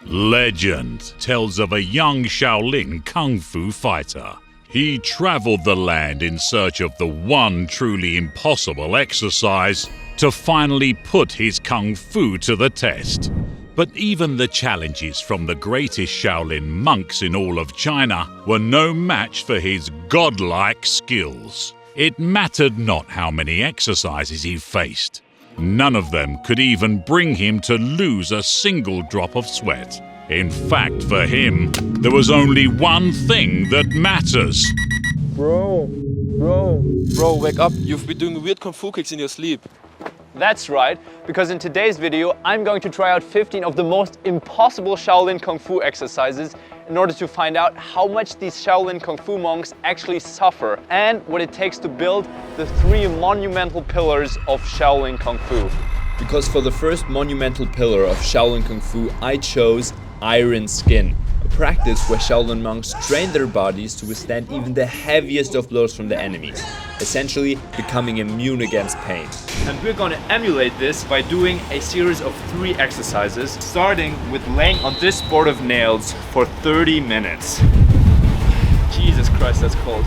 Legend tells of a young Shaolin Kung Fu fighter. He traveled the land in search of the one truly impossible exercise to finally put his Kung Fu to the test. But even the challenges from the greatest Shaolin monks in all of China were no match for his godlike skills. It mattered not how many exercises he faced. None of them could even bring him to lose a single drop of sweat. In fact, for him, there was only one thing that matters. Bro, wake up. You've been doing weird Kung Fu kicks in your sleep. That's right, because in today's video, I'm going to try out 15 of the most impossible Shaolin Kung Fu exercises in order to find out how much these Shaolin Kung Fu monks actually suffer and what it takes to build the 3 monumental pillars of Shaolin Kung Fu. Because for the first monumental pillar of Shaolin Kung Fu, I chose Iron Skin, a practice where Shaolin monks train their bodies to withstand even the heaviest of blows from the enemies, essentially becoming immune against pain. And we're gonna emulate this by doing a series of 3 exercises, starting with laying on this board of nails for 30 minutes. Jesus Christ, that's cold.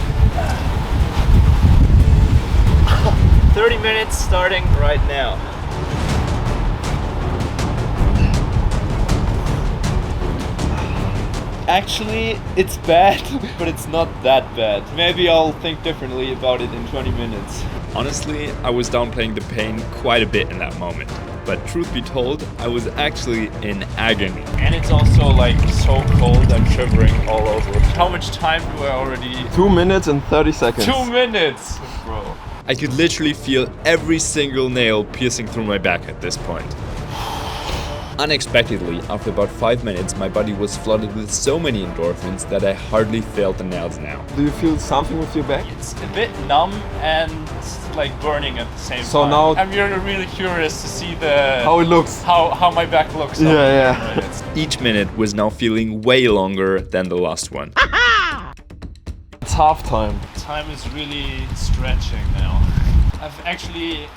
30 minutes starting right now. Actually, it's bad, but it's not that bad. Maybe I'll think differently about it in 20 minutes. Honestly, I was downplaying the pain quite a bit in that moment. But truth be told, I was actually in agony. And it's also like so cold, I'm shivering all over. How much time do I already... 2 minutes and 30 seconds. 2 minutes! Bro. I could literally feel every single nail piercing through my back at this point. Unexpectedly, after about 5 minutes, my body was flooded with so many endorphins that I hardly felt the nails now. Do you feel something with your back? It's a bit numb and like burning at the same time. So now I'm really curious to see the how it looks. How my back looks. Yeah. Each minute was now feeling way longer than the last one. It's half time. Time is really stretching now. I've actually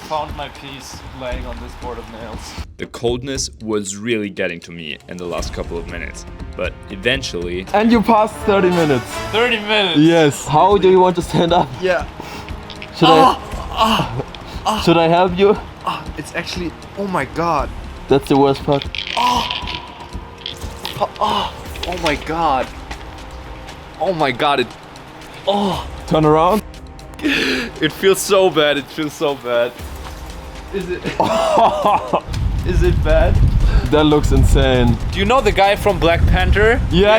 found my peace laying on this board of nails. The coldness was really getting to me in the last couple of minutes, but eventually... And you passed 30 minutes. 30 minutes? Yes. How do you want to stand up? Yeah. Should I help you? It's actually, oh my god. That's the worst part. Oh my god. Oh my god, Turn around. it feels so bad, it feels so bad. Is it? Is it bad? That looks insane. Do you know the guy from Black Panther? Yeah.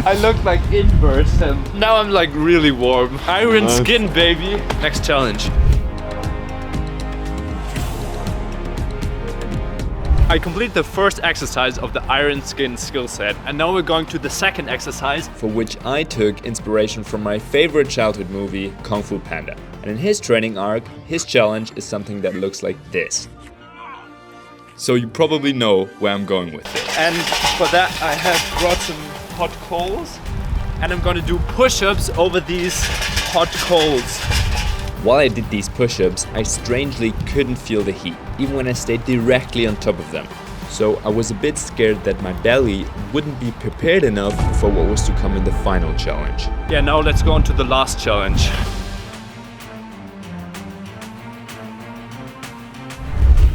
I look like inverse and now I'm like really warm. Iron Skin, baby. Next challenge. I completed the first exercise of the Iron Skin skill set, and now we're going to the second exercise, for which I took inspiration from my favorite childhood movie, Kung Fu Panda. And in his training arc, his challenge is something that looks like this. So you probably know where I'm going with it. And for that I have brought some hot coals, and I'm gonna do push-ups over these hot coals. While I did these push-ups, I strangely couldn't feel the heat, even when I stayed directly on top of them. So I was a bit scared that my belly wouldn't be prepared enough for what was to come in the final challenge. Yeah, now let's go on to the last challenge.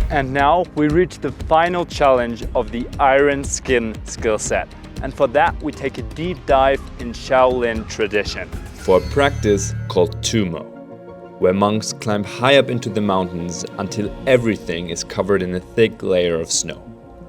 And now we reach the final challenge of the Iron Skin skill set. And for that we take a deep dive in Shaolin tradition. For a practice called Tummo, where monks climb high up into the mountains until everything is covered in a thick layer of snow.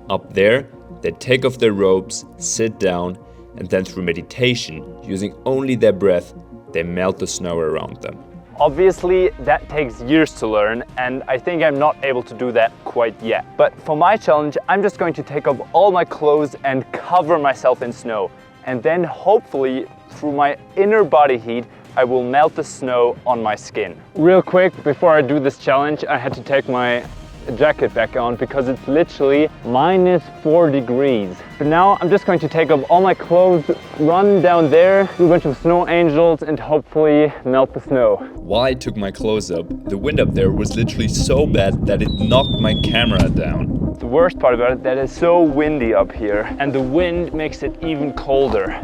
Up there, they take off their robes, sit down, and then through meditation, using only their breath, they melt the snow around them. Obviously, that takes years to learn, and I think I'm not able to do that quite yet. But for my challenge, I'm just going to take off all my clothes and cover myself in snow. And then hopefully, through my inner body heat, I will melt the snow on my skin. Real quick, before I do this challenge, I had to take my jacket back on because it's literally -4 degrees. But now I'm just going to take off all my clothes, run down there, do a bunch of snow angels and hopefully melt the snow. While I took my clothes up, the wind up there was literally so bad that it knocked my camera down. The worst part about it, that it's so windy up here and the wind makes it even colder.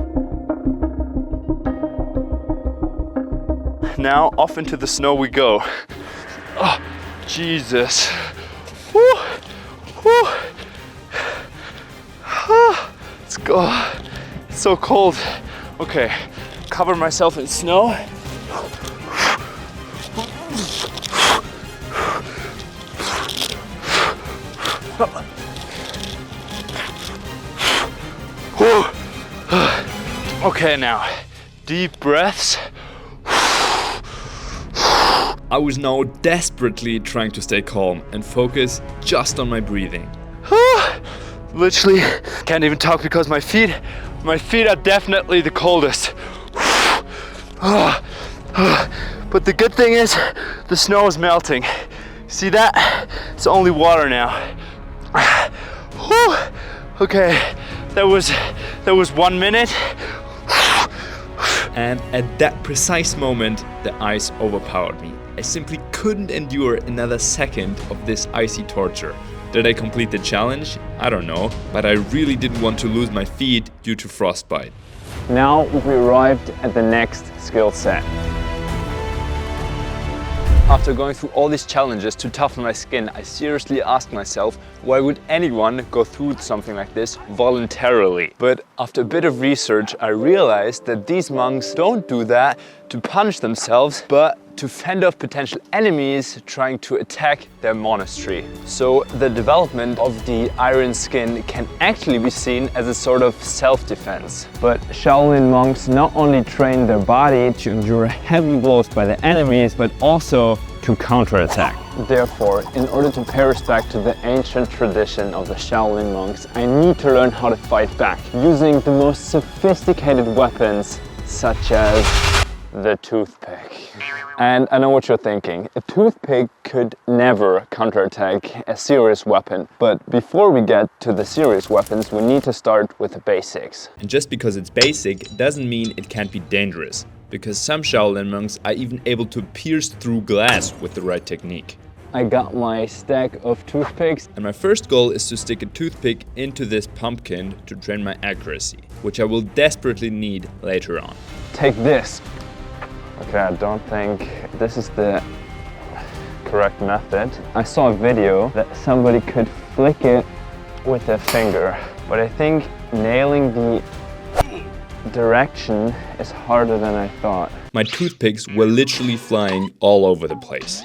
Now off into the snow we go. Oh, Jesus. Woo. Woo. Let's go. It's so cold. Okay, cover myself in snow. Okay, now deep breaths. I was now desperately trying to stay calm and focus just on my breathing. Literally can't even talk because my feet are definitely the coldest. But the good thing is the snow is melting. See that? It's only water now. Okay, that was 1 minute. And at that precise moment, the ice overpowered me. I simply couldn't endure another second of this icy torture. Did I complete the challenge? I don't know, but I really didn't want to lose my feet due to frostbite. Now we arrived at the next skill set. After going through all these challenges to toughen my skin, I seriously asked myself, why would anyone go through something like this voluntarily? But after a bit of research, I realized that these monks don't do that to punish themselves, but to fend off potential enemies trying to attack their monastery. So the development of the iron skin can actually be seen as a sort of self-defense. But Shaolin monks not only train their body to endure heavy blows by the enemies, but also to counterattack. Therefore, in order to pay respect to the ancient tradition of the Shaolin monks, I need to learn how to fight back using the most sophisticated weapons, such as the toothpick. And I know what you're thinking. A toothpick could never counterattack a serious weapon. But before we get to the serious weapons, we need to start with the basics. And just because it's basic doesn't mean it can't be dangerous, because some Shaolin monks are even able to pierce through glass with the right technique. I got my stack of toothpicks. And my first goal is to stick a toothpick into this pumpkin to train my accuracy, which I will desperately need later on. Take this. Okay, I don't think this is the correct method. I saw a video that somebody could flick it with their finger, but I think nailing the direction is harder than I thought. My toothpicks were literally flying all over the place.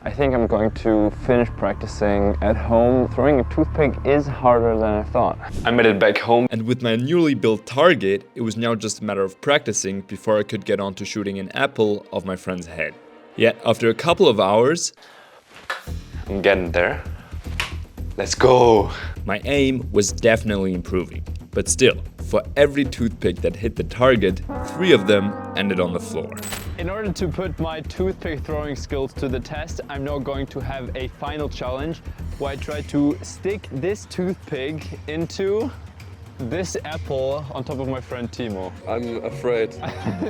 I think I'm going to finish practicing at home. Throwing a toothpick is harder than I thought. I made it back home. And with my newly built target, it was now just a matter of practicing before I could get on to shooting an apple off my friend's head. Yet, after a couple of hours, I'm getting there. Let's go! My aim was definitely improving. But still, for every toothpick that hit the target, 3 of them ended on the floor. In order to put my toothpick throwing skills to the test, I'm now going to have a final challenge where I try to stick this toothpick into this apple on top of my friend Tummo. I'm afraid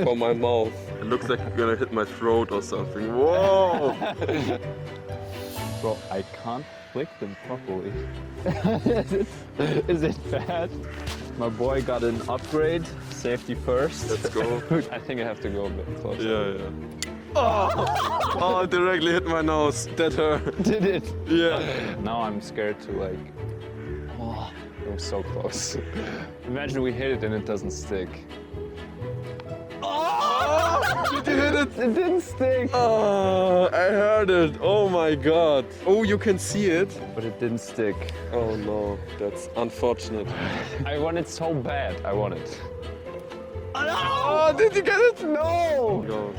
for my mouth. It looks like you're gonna hit my throat or something. Whoa! Bro, I can't flick them properly. Is it bad? My boy got an upgrade. Safety first. Let's go. I think I have to go a bit closer. Yeah, yeah. Oh, it directly hit my nose. That hurt. Did it? Yeah. Now I'm scared to like... Oh, it was so close. Imagine we hit it and it doesn't stick. Oh! Did you hit it? It didn't stick. Oh, I heard it. Oh my god. Oh, you can see it. But it didn't stick. Oh no, that's unfortunate. I want it so bad. I want it. Oh, did you get it? No! No.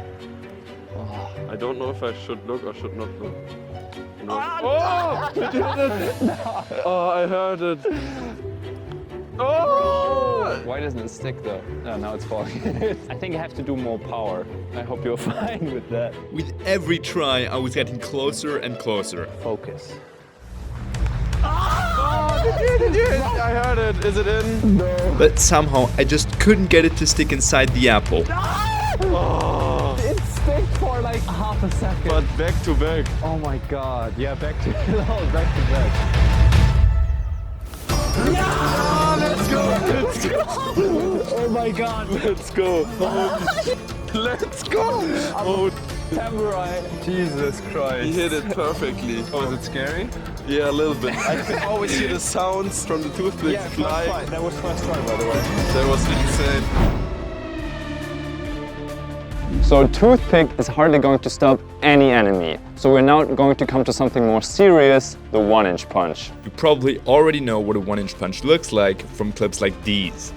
I don't know if I should look or should not look. No. Oh! Did you hit it? Oh, I heard it. Oh! Why doesn't it stick though? Oh, now it's falling. I think I have to do more power. I hope you're fine with that. With every try, I was getting closer and closer. Focus. Did you? I heard it. Is it in? No. But somehow, I just couldn't get it to stick inside the apple. Oh. It stick for like half a second. But back to back. Oh my god. Yeah, back to back to back. Yeah! Let's go! Let's go! Oh my god. Let's go! Let's go! Oh, Samurai. Jesus Christ. he hit it perfectly. Was it scary? Yeah, a little bit. I can always hear the sounds from the toothpicks flying. That was first try, by the way. That was insane. So a toothpick is hardly going to stop any enemy. So we're now going to come to something more serious, the 1-inch punch. You probably already know what a 1-inch punch looks like from clips like these.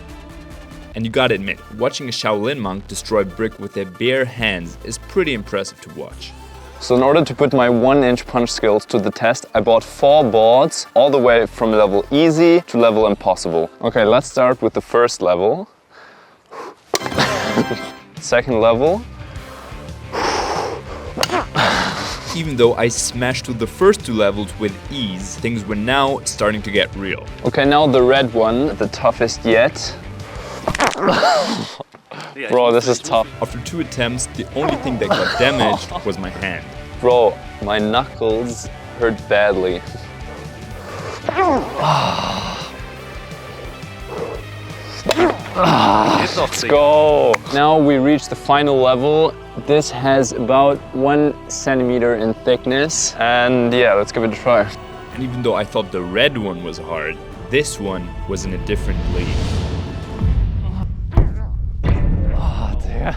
And you gotta admit, watching a Shaolin monk destroy brick with their bare hands is pretty impressive to watch. So in order to put my 1-inch punch skills to the test, I bought 4 boards, all the way from level easy to level impossible. Okay, let's start with the first level. Second level. Even though I smashed through the first 2 levels with ease, things were now starting to get real. Okay, now the red one, the toughest yet. Bro, this is tough. After 2 attempts, the only thing that got damaged was my hand. Bro, my knuckles hurt badly. Let's go! Now we reach the final level. This has about 1 centimeter in thickness. And yeah, let's give it a try. And even though I thought the red one was hard, this one was in a different league. Oh, dear.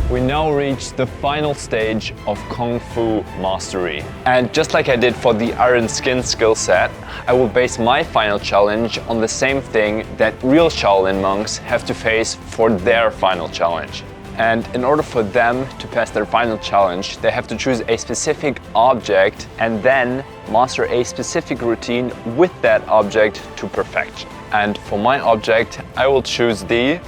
We now reach the final stage of Kung Fu mastery. And just like I did for the Iron Skin skill set, I will base my final challenge on the same thing that real Shaolin monks have to face for their final challenge. And in order for them to pass their final challenge, they have to choose a specific object and then master a specific routine with that object to perfection. And for my object, I will choose the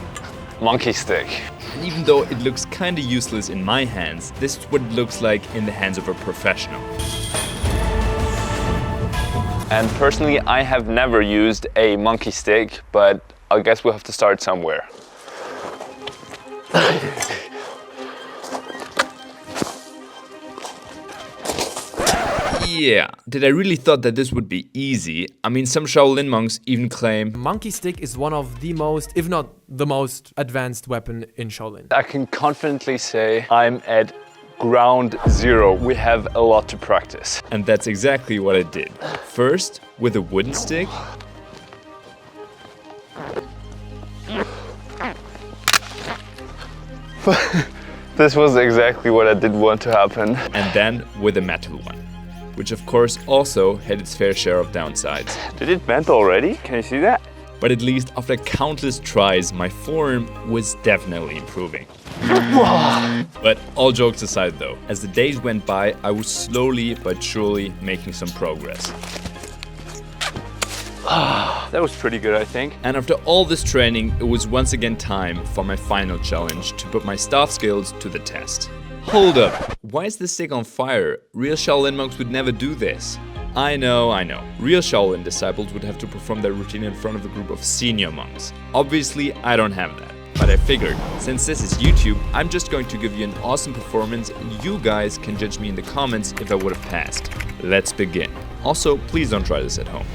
monkey stick. And even though it looks kinda useless in my hands, this is what it looks like in the hands of a professional. And personally, I have never used a monkey stick, but I guess we'll have to start somewhere. Yeah, did I really thought that this would be easy? I mean, some Shaolin monks even claim Monkey stick is one of the most, if not the most advanced weapon in Shaolin. I can confidently say I'm at ground zero. We have a lot to practice. and that's exactly what I did. First, with a wooden stick, This was exactly what I did want to happen. and then with a metal one, which of course also had its fair share of downsides. Did it bend already? Can you see that? But at least after countless tries, my form was definitely improving. But all jokes aside though, as the days went by, I was slowly but surely making some progress. That was pretty good, I think. And after all this training, it was once again time for my final challenge to put my staff skills to the test. Hold up, why is this stick on fire? Real Shaolin monks would never do this. I know. Real Shaolin disciples would have to perform their routine in front of a group of senior monks. Obviously, I don't have that. But I figured, since this is YouTube, I'm just going to give you an awesome performance and you guys can judge me in the comments if I would have passed. Let's begin. Also, please don't try this at home.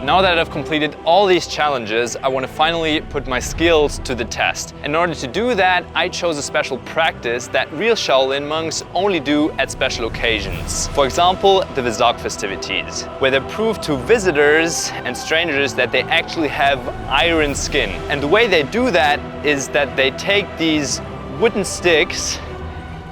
Now that I've completed all these challenges, I want to finally put my skills to the test. In order to do that, I chose a special practice that real Shaolin monks only do at special occasions. For example, the Vesak festivities, where they prove to visitors and strangers that they actually have iron skin. And the way they do that is that they take these wooden sticks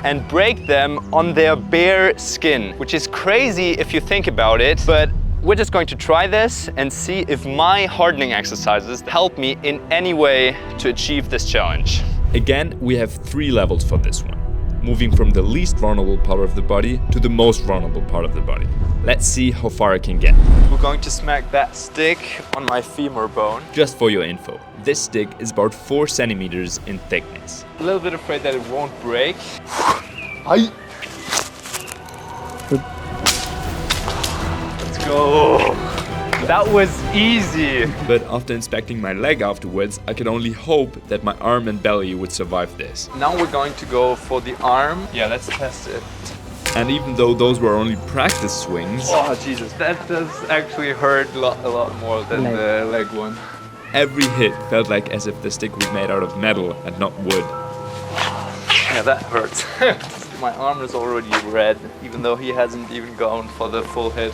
and break them on their bare skin, which is crazy if you think about it, but we're just going to try this and see if my hardening exercises help me in any way to achieve this challenge. Again, we have 3 levels for this one, moving from the least vulnerable part of the body to the most vulnerable part of the body. Let's see how far I can get. We're going to smack that stick on my femur bone. Just for your info, this stick is about 4 centimeters in thickness. A little bit afraid that it won't break. Let's go. That was easy. But after inspecting my leg afterwards, I could only hope that my arm and belly would survive this. Now we're going to go for the arm. Yeah, let's test it. And even though those were only practice swings, Oh Jesus, that does actually hurt a lot more than the leg one. every hit felt like as if the stick was made out of metal and not wood. Yeah, that hurts. My arm is already red, even though he hasn't even gone for the full hit.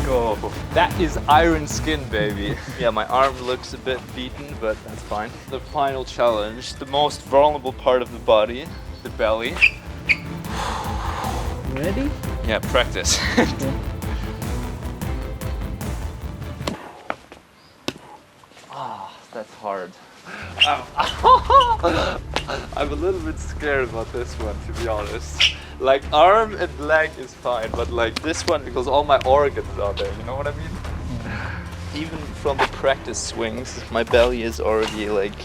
Go. That is iron skin, baby. Yeah, my arm looks a bit beaten, but that's fine. The final challenge, the most vulnerable part of the body, the belly. Ready? Yeah, practice. That's hard. I'm a little bit scared about this one, to be honest. Like, arm and leg is fine, but like this one, because all my organs are there, you know what I mean? Even from the practice swings, my belly is already like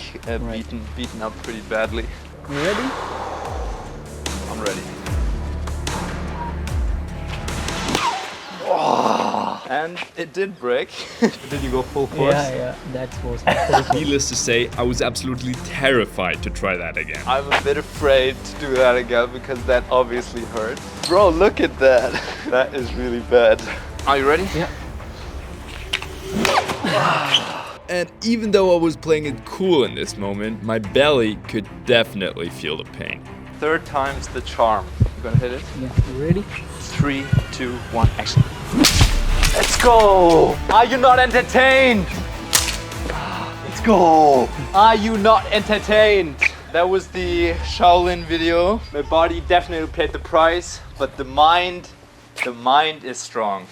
beaten up pretty badly. You ready? I'm ready. And it did break. Did you go full force? Yeah, that was my needless to say, I was absolutely terrified to try that again. I'm a bit afraid to do that again because that obviously hurt. Bro, look at that. That is really bad. Are you ready? Yeah. And even though I was playing it cool in this moment, my belly could definitely feel the pain. 3rd time's the charm. You gonna hit it? Yeah, you ready? 3, 2, 1, action. Let's go! Are you not entertained? Let's go! Are you not entertained? That was the Shaolin video. My body definitely paid the price, but the mind is strong.